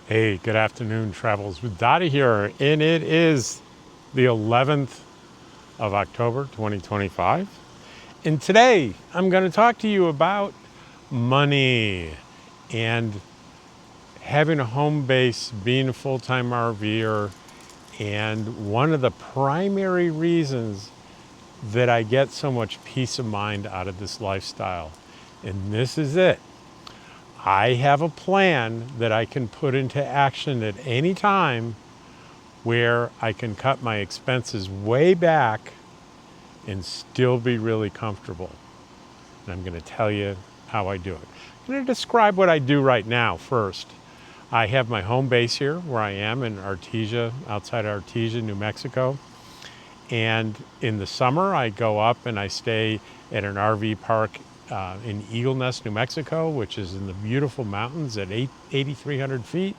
Hey, good afternoon. Travels with Dottie here, and it is the 11th of October, 2025. And today I'm going to talk to you about money and having a home base, being a full-time RVer, and one of the primary reasons that I get so much peace of mind out of this lifestyle. And this is it. I have a plan that I can put into action at any time where I can cut my expenses way back and still be really comfortable. And I'm going to tell you how I do it. I'm going to describe what I do right now first. I have my home base here where I am in Artesia, outside Artesia, New Mexico. And in the summer, I go up and I stay at an RV park in Eagle Nest, New Mexico, which is in the beautiful mountains at 8,300 feet.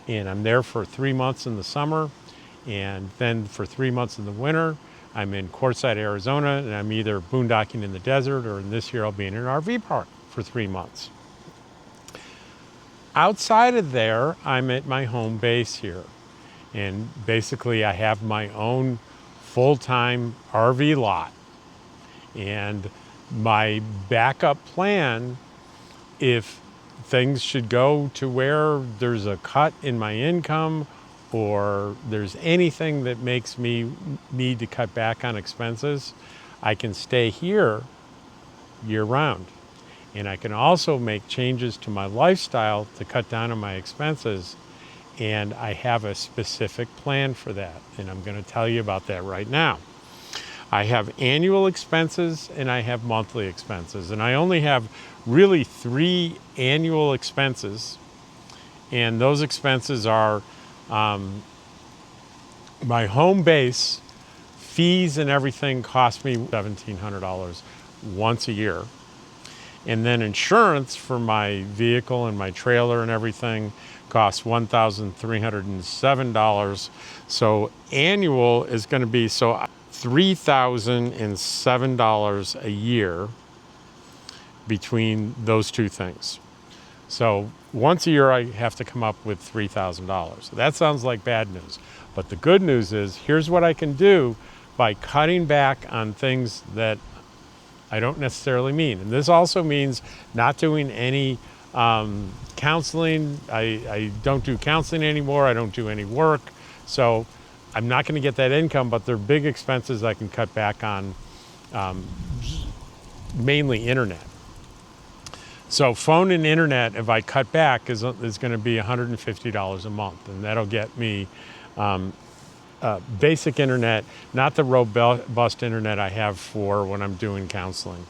And I'm there for 3 months in the summer. And then for 3 months in the winter, I'm in Quartzsite, Arizona, and I'm either boondocking in the desert, or in this year I'll be in an RV park for 3 months. Outside of there, I'm at my home base here. And basically I have my own full-time RV lot. And my backup plan, if things should go to where there's a cut in my income or there's anything that makes me need to cut back on expenses, I can stay here year round. And I can also make changes to my lifestyle to cut down on my expenses. And I have a specific plan for that. And I'm going to tell you about that right now. I have annual expenses and I have monthly expenses. And I only have really 3 annual expenses. And those expenses are my home base, fees and everything cost me $1,700 once a year. And then insurance for my vehicle and my trailer and everything costs $1,307. So annual is going to be $3,007 a year between those two things. So once a year I have to come up with $3,000. That sounds like bad news. But the good news is, here's what I can do by cutting back on things that I don't necessarily mean. And this also means not doing any counseling. I don't do counseling anymore. I don't do any work. So I'm not going to get that income, but they're big expenses I can cut back on, mainly internet. So phone and internet, if I cut back, is going to be $150 a month. And that'll get me basic internet, not the robust internet I have for when I'm doing counseling.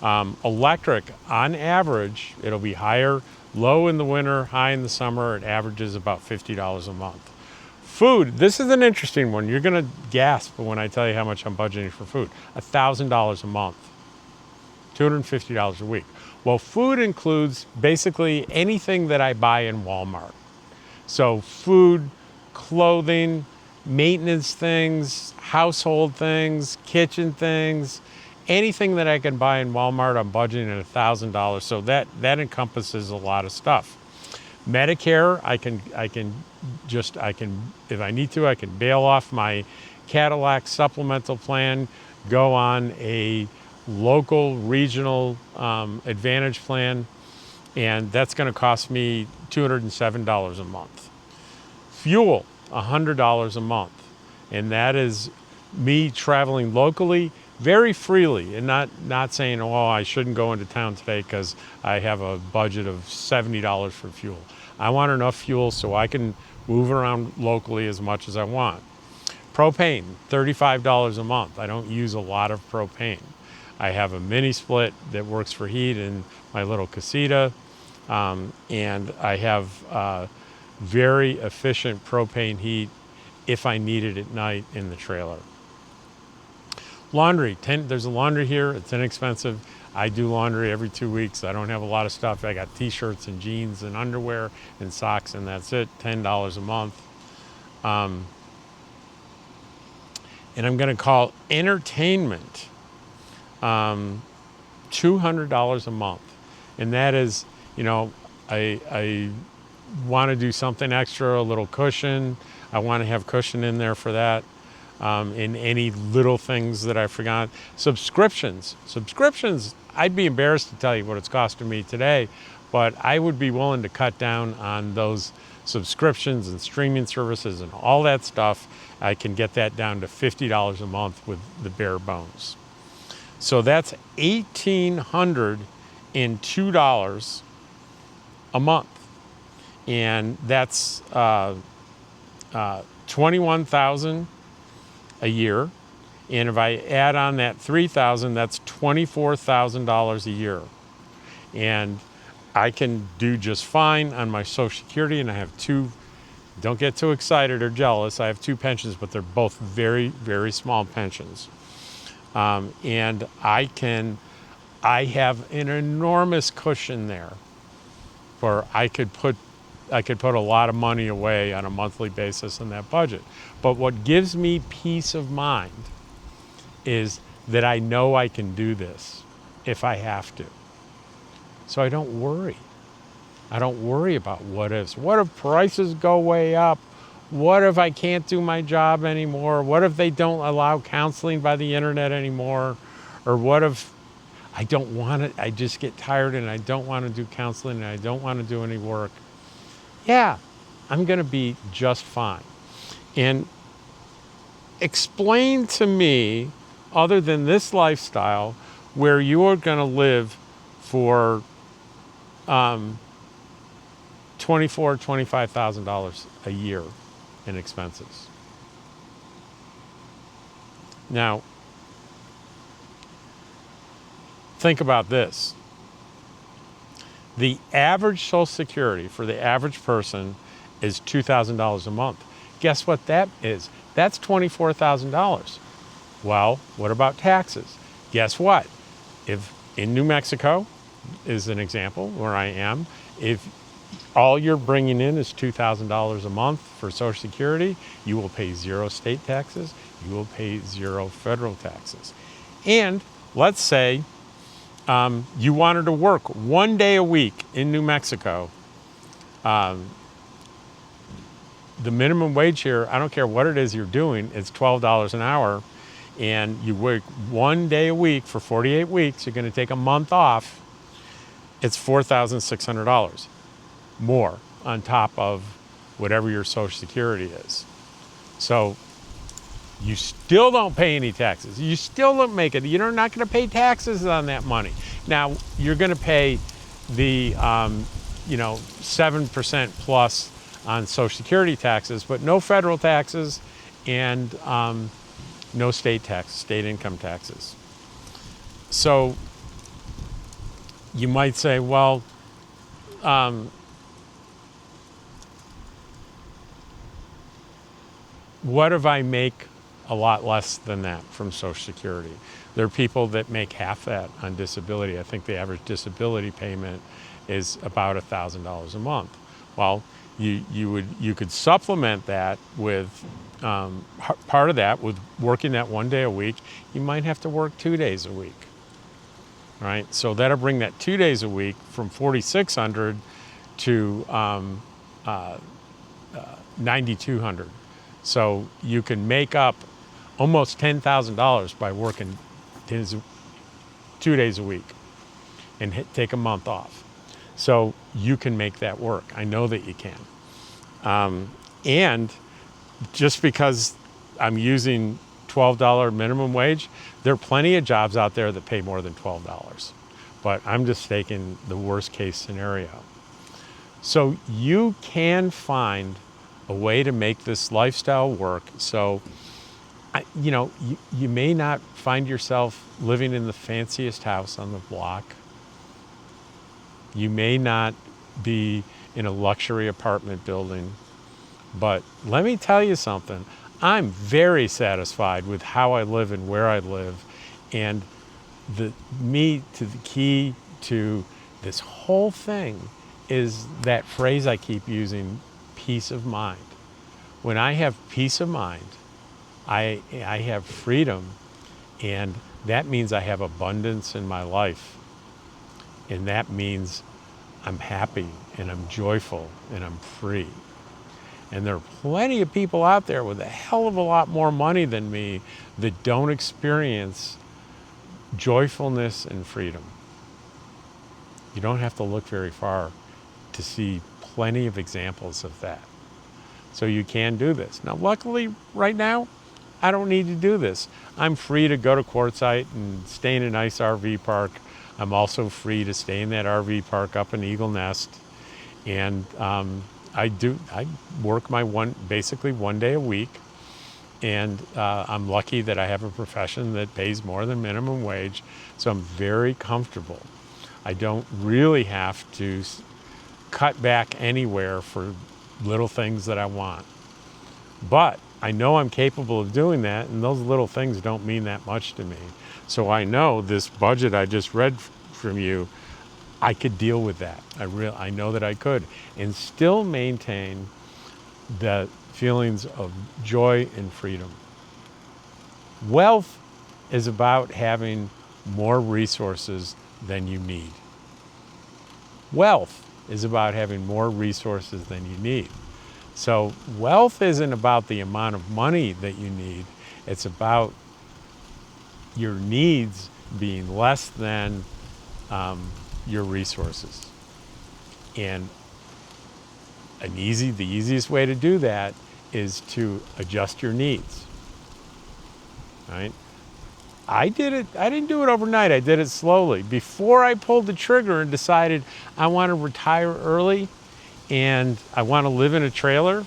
Electric, on average, it'll be higher, low in the winter, high in the summer. It averages about $50 a month. Food, this is an interesting one. You're going to gasp when I tell you how much I'm budgeting for food. $1,000 a month, $250 a week. Well, food includes basically anything that I buy in Walmart. So food, clothing, maintenance things, household things, kitchen things, anything that I can buy in Walmart, I'm budgeting at $1,000. So that encompasses a lot of stuff. Medicare, I can, if I need to, I can bail off my Cadillac supplemental plan, go on a local regional advantage plan, and that's going to cost me $207 a month. Fuel, $100 a month, and that is me traveling locally very freely and not saying, oh, I shouldn't go into town today because I have a budget of $70 for fuel. I want enough fuel so I can move around locally as much as I want. Propane, $35 a month. I don't use a lot of propane. I have a mini split that works for heat in my little casita, and I have very efficient propane heat if I need it at night in the trailer. Laundry, there's a laundry here. It's inexpensive. I do laundry every 2 weeks. I don't have a lot of stuff. I got t-shirts and jeans and underwear and socks, and that's it, $10 a month. And I'm going to call entertainment $200 a month. And that is, I want to do something extra, a little cushion. I want to have cushion in there for that. In any little things that I forgot. Subscriptions, I'd be embarrassed to tell you what it's costing me today, but I would be willing to cut down on those subscriptions and streaming services and all that stuff. I can get that down to $50 a month with the bare bones. So that's $1,802 a month. And that's $21,000 a year. And if I add on that $3,000, that's $24,000 a year. And I can do just fine on my Social Security, and I have two, don't get too excited or jealous, I have two pensions, but they're both very, very small pensions. And I have an enormous cushion there for I could put a lot of money away on a monthly basis in that budget. But what gives me peace of mind is that I know I can do this if I have to. So I don't worry. I don't worry about what ifs. What if prices go way up? What if I can't do my job anymore? What if they don't allow counseling by the internet anymore? Or what if I don't want it, I just get tired and I don't want to do counseling and I don't want to do any work? Yeah, I'm going to be just fine. And explain to me, other than this lifestyle, where you are going to live for $24,000, $25,000 a year in expenses. Now, think about this. The average Social Security for the average person is $2,000 a month. Guess what that is? That's $24,000. Well, what about taxes? Guess what? If in New Mexico is an example where I am, if all you're bringing in is $2,000 a month for Social Security, you will pay 0 state taxes, you will pay 0 federal taxes. And let's say you wanted to work 1 day a week in New Mexico. The minimum wage here, I don't care what it is you're doing, it's $12 an hour, and you work 1 day a week for 48 weeks, you're going to take a month off, it's $4,600 more on top of whatever your Social Security is. So you still don't pay any taxes. You still don't make it. You're not going to pay taxes on that money. Now, you're going to pay the 7% plus on Social Security taxes, but no federal taxes and no state income taxes. So you might say, well, what if I make a lot less than that from Social Security? There are people that make half that on disability. I think the average disability payment is about $1,000 a month. Well, you could supplement that with part of that with working that 1 day a week. You might have to work 2 days a week, right? So that'll bring that 2 days a week from $4,600 to $9,200. So you can make up almost $10,000 by working 2 days a week and take a month off. So you can make that work. I know that you can. And just because I'm using $12 minimum wage, there are plenty of jobs out there that pay more than $12. But I'm just taking the worst case scenario. So you can find a way to make this lifestyle work. So, you may not find yourself living in the fanciest house on the block. You may not be in a luxury apartment building, but let me tell you something. I'm very satisfied with how I live and where I live. And the key to this whole thing is that phrase I keep using, peace of mind. When I have peace of mind, I have freedom, and that means I have abundance in my life. And that means I'm happy and I'm joyful and I'm free. And there are plenty of people out there with a hell of a lot more money than me that don't experience joyfulness and freedom. You don't have to look very far to see plenty of examples of that. So you can do this. Now, luckily, right now, I don't need to do this. I'm free to go to Quartzsite and stay in a nice RV park. I'm also free to stay in that RV park up in Eagle Nest. And I work basically 1 day a week. And I'm lucky that I have a profession that pays more than minimum wage. So I'm very comfortable. I don't really have to cut back anywhere for little things that I want. But I know I'm capable of doing that, and those little things don't mean that much to me. So I know this budget I just read from you, I could deal with that. I know that I could, and still maintain the feelings of joy and freedom. Wealth is about having more resources than you need. Wealth is about having more resources than you need. So wealth isn't about the amount of money that you need. It's about your needs being less than your resources. And the easiest way to do that is to adjust your needs, right? I didn't do it overnight. I did it slowly. Before I pulled the trigger and decided I want to retire early and I want to live in a trailer,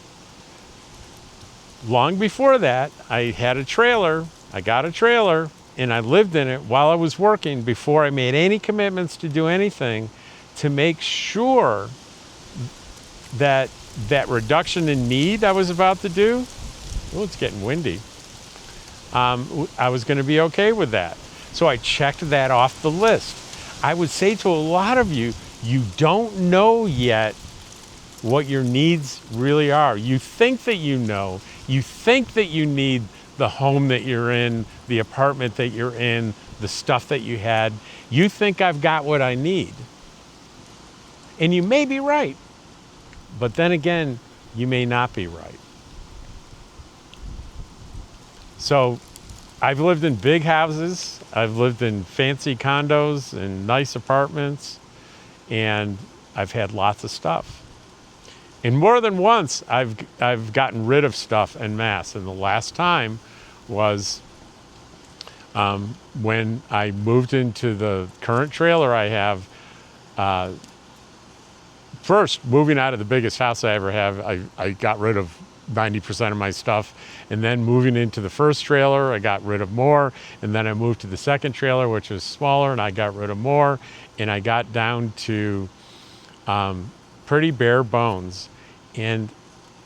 long before that, I had a trailer. I got a trailer and I lived in it while I was working before I made any commitments to do anything, to make sure that that reduction in need I was about to do, oh, it's getting windy, I was going to be okay with that. So I checked that off the list. I would say to a lot of you, you don't know yet what your needs really are. You think that you know. You think that you need the home that you're in, the apartment that you're in, the stuff that you had. You think I've got what I need. And you may be right. But then again, you may not be right. So I've lived in big houses. I've lived in fancy condos and nice apartments. And I've had lots of stuff. And more than once, I've gotten rid of stuff en masse. And the last time was when I moved into the current trailer I have. First, moving out of the biggest house I ever have, I got rid of 90% of my stuff. And then moving into the first trailer, I got rid of more. And then I moved to the second trailer, which was smaller, and I got rid of more. And I got down to pretty bare bones. And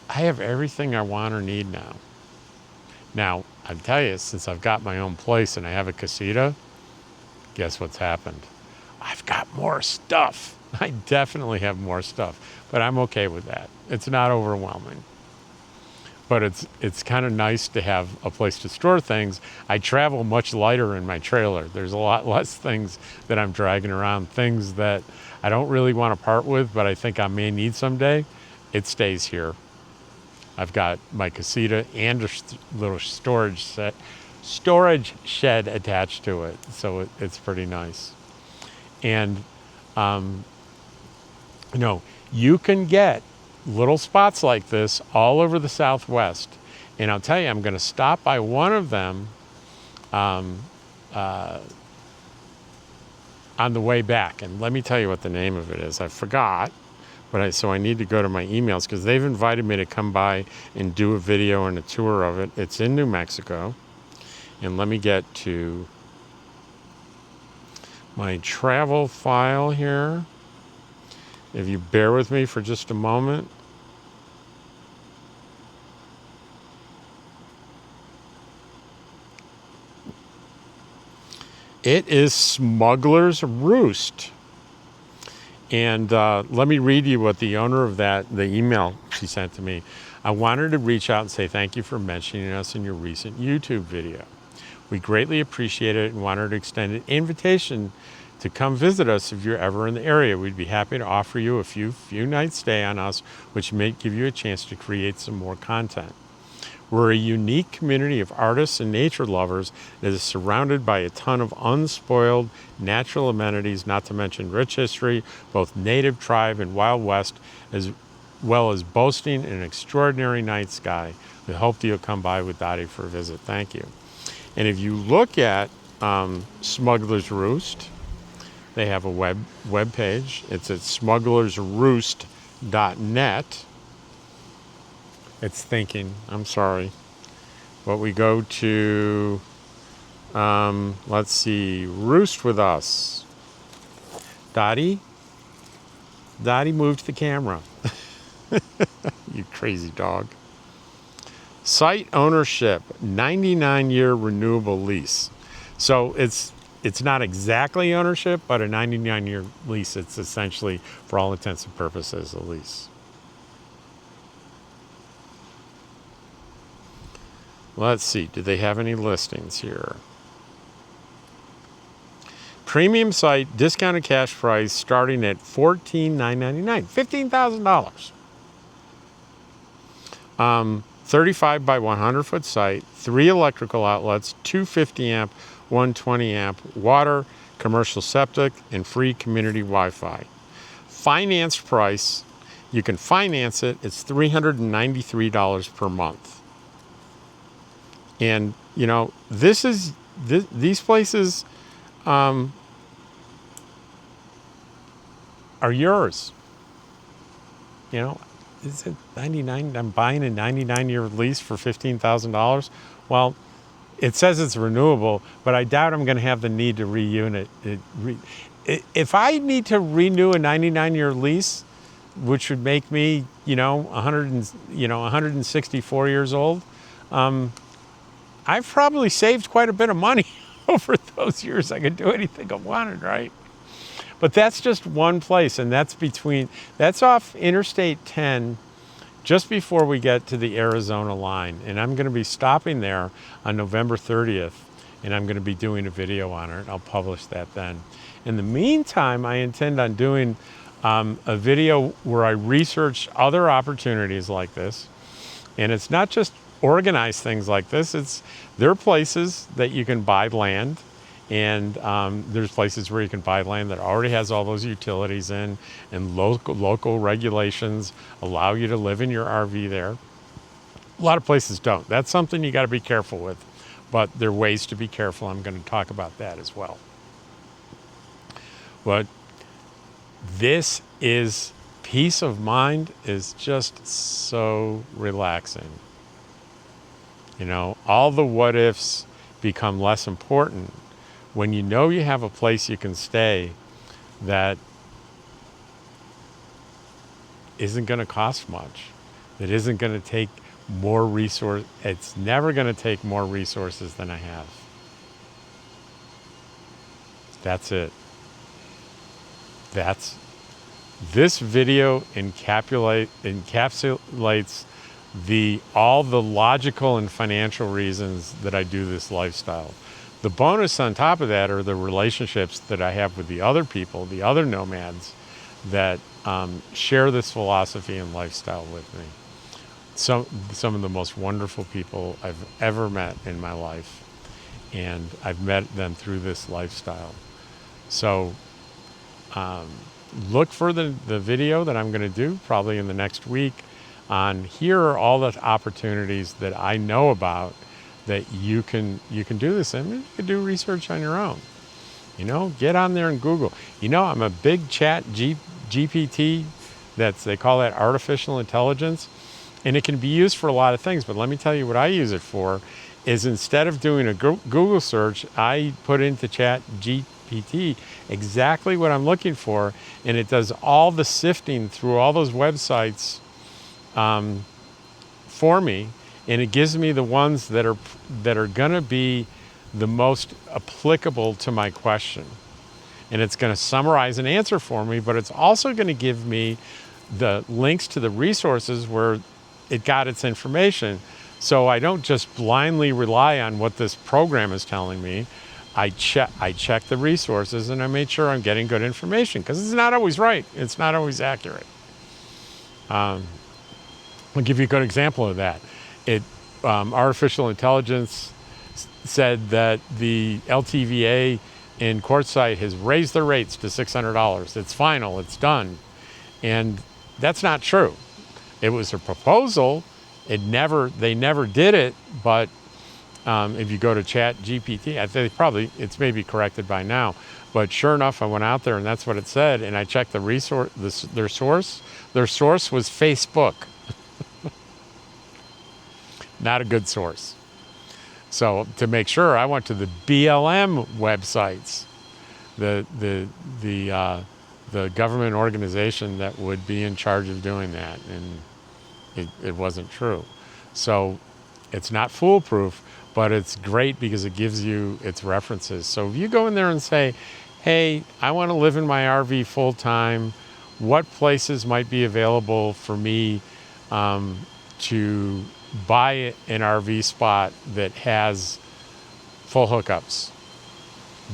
I have everything I want or need now. Now, I'll tell you, since I've got my own place and I have a casita, guess what's happened? I've got more stuff. I definitely have more stuff, but I'm okay with that. It's not overwhelming. But it's kind of nice to have a place to store things. I travel much lighter in my trailer. There's a lot less things that I'm dragging around, things that I don't really want to part with, but I think I may need someday. It stays here. I've got my casita and a little storage shed attached to it, so it's pretty nice. And you can get little spots like this all over the Southwest. And I'll tell you, I'm going to stop by one of them on the way back. And let me tell you what the name of it is. I forgot, so I need to go to my emails because they've invited me to come by and do a video and a tour of it. It's in New Mexico. And let me get to my travel file here. If you bear with me for just a moment. It is Smuggler's Roost. And let me read you what the owner of the email she sent to me. I wanted to reach out and say thank you for mentioning us in your recent YouTube video. We greatly appreciate it and wanted to extend an invitation to come visit us if you're ever in the area. We'd be happy to offer you a few nights stay on us, which may give you a chance to create some more content. We're a unique community of artists and nature lovers that is surrounded by a ton of unspoiled natural amenities, not to mention rich history, both native, tribe, and Wild West, as well as boasting an extraordinary night sky. We hope that you'll come by with Dottie for a visit. Thank you. And if you look at Smuggler's Roost, they have a web page. It's at smugglersroost.net. It's thinking, I'm sorry. But we go to, let's see, Roost with Us. Dottie, move the camera. You crazy dog. Site ownership, 99-year renewable lease. So it's not exactly ownership, but a 99-year lease. It's essentially, for all intents and purposes, a lease. Let's see, do they have any listings here? Premium site, discounted cash price, starting at $14,999, $15,000. 35 by 100 foot site, 3 electrical outlets, 2 50 amp, 120 amp, water, commercial septic, and free community Wi-Fi. Finance price, you can finance it, it's $393 per month. And, you know, these places are yours. You know, is it 99? I'm buying a 99-year lease for $15,000. Well, it says it's renewable, but I doubt I'm going to have the need to reunit it. If I need to renew a 99-year lease, which would make me, 164 years old, I've probably saved quite a bit of money over those years. I could do anything I wanted, right? But that's just one place, and that's off Interstate 10, just before we get to the Arizona line. And I'm going to be stopping there on November 30th, and I'm going to be doing a video on it. I'll publish that then. In the meantime, I intend on doing a video where I research other opportunities like this. And it's not just organize things like this. There are places that you can buy land, and there's places where you can buy land that already has all those utilities in, and local regulations allow you to live in your RV there. A lot of places don't. That's something you got to be careful with, but there are ways to be careful. I'm going to talk about that as well. But this is, peace of mind is just so relaxing. You know, all the what ifs become less important when you know you have a place you can stay that isn't going to cost much, that isn't going to take more resource. It's never going to take more resources than I have. That's it. This video encapsulates all the logical and financial reasons that I do this lifestyle. The bonus on top of that are the relationships that I have with the other people, the other nomads that share this philosophy and lifestyle with me. Some of the most wonderful people I've ever met in my life, and I've met them through this lifestyle. So look for the video that I'm going to do probably in the next week on here are all the opportunities that I know about that you can do this, and you can do research on your own. Get on there and Google. I'm a big chat GPT. They call that artificial intelligence, and it can be used for a lot of things. But let me tell you what I use it for is instead of doing a Google search, I put into chat GPT exactly what I'm looking for, and it does all the sifting through all those websites for me, and it gives me the ones that are going to be the most applicable to my question. And it's going to summarize an answer for me, but it's also going to give me the links to the resources where it got its information. So I don't just blindly rely on what this program is telling me. I check the resources and I made sure I'm getting good information, because it's not always right. It's not always accurate. I'll give you a good example of that. Artificial intelligence said that the LTVA in Quartzsite has raised their rates to $600. It's final, it's done. And that's not true. It was a proposal. They never did it, but if you go to Chat GPT, I think it's maybe corrected by now, but sure enough, I went out there and that's what it said, and I checked their source. Their source was Facebook. Not a good source. So to make sure, I went to the BLM websites, the government organization that would be in charge of doing that, and it wasn't true. So it's not foolproof, but it's great because it gives you its references. So if you go in there and say, hey, I want to live in my RV full time, what places might be available for me to buy an RV spot that has full hookups,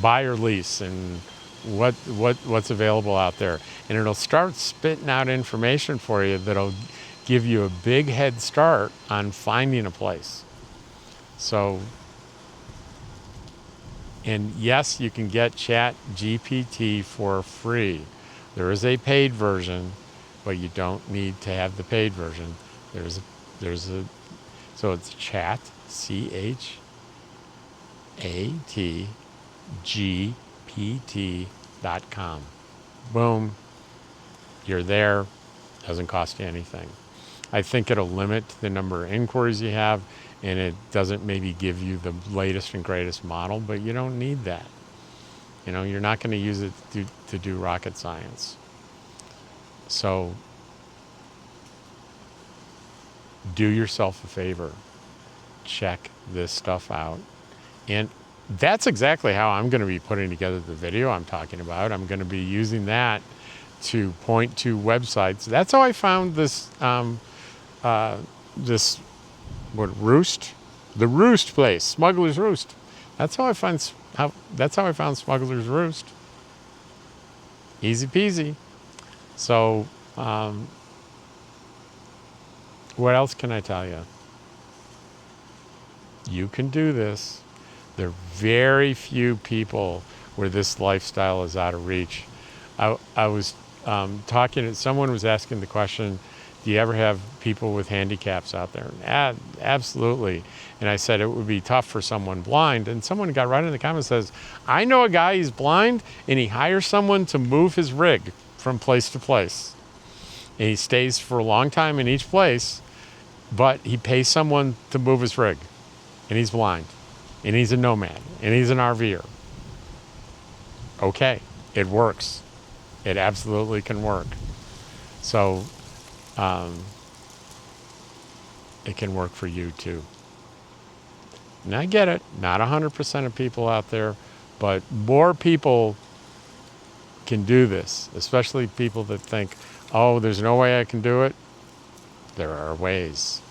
buy or lease, and what's available out there. And it'll start spitting out information for you that'll give you a big head start on finding a place. So, and yes, you can get Chat GPT for free. There is a paid version, but you don't need to have the paid version. So it's Chat, ChatGPT.com. Boom, you're there, doesn't cost you anything. I think it'll limit the number of inquiries you have, and it doesn't maybe give you the latest and greatest model, but you don't need that. You know, you're not going to use it to do rocket science. So do yourself a favor. Check this stuff out. And that's exactly how I'm going to be putting together the video I'm talking about. I'm going to be using that to point to websites. That's how I found this Roost, the Roost place, Smuggler's Roost. That's how I found Smuggler's Roost. Easy peasy. So what else can I tell you? You can do this. There are very few people where this lifestyle is out of reach. I was talking, someone was asking the question, do you ever have people with handicaps out there? Absolutely. And I said it would be tough for someone blind. And someone got right in the comments and says, I know a guy, he's blind, and he hires someone to move his rig from place to place. And he stays for a long time in each place, but he pays someone to move his rig. And he's blind. And he's a nomad. And he's an RVer. Okay, it works. It absolutely can work. So it can work for you too. And I get it, not 100% of people out there, but more people can do this, especially people that think, oh, there's no way I can do it. There are ways.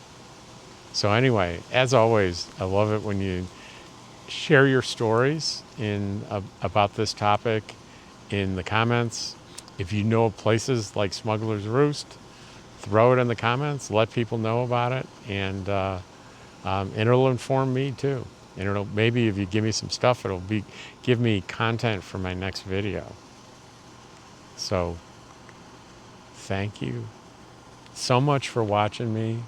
So anyway, as always, I love it when you share your stories about this topic in the comments. If you know places like Smuggler's Roost, throw it in the comments, let people know about it, and it'll inform me too. And maybe if you give me some stuff, give me content for my next video. So thank you so much for watching me.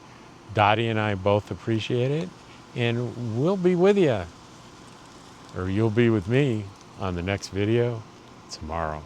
Dottie and I both appreciate it, and we'll be with you, or you'll be with me on the next video tomorrow.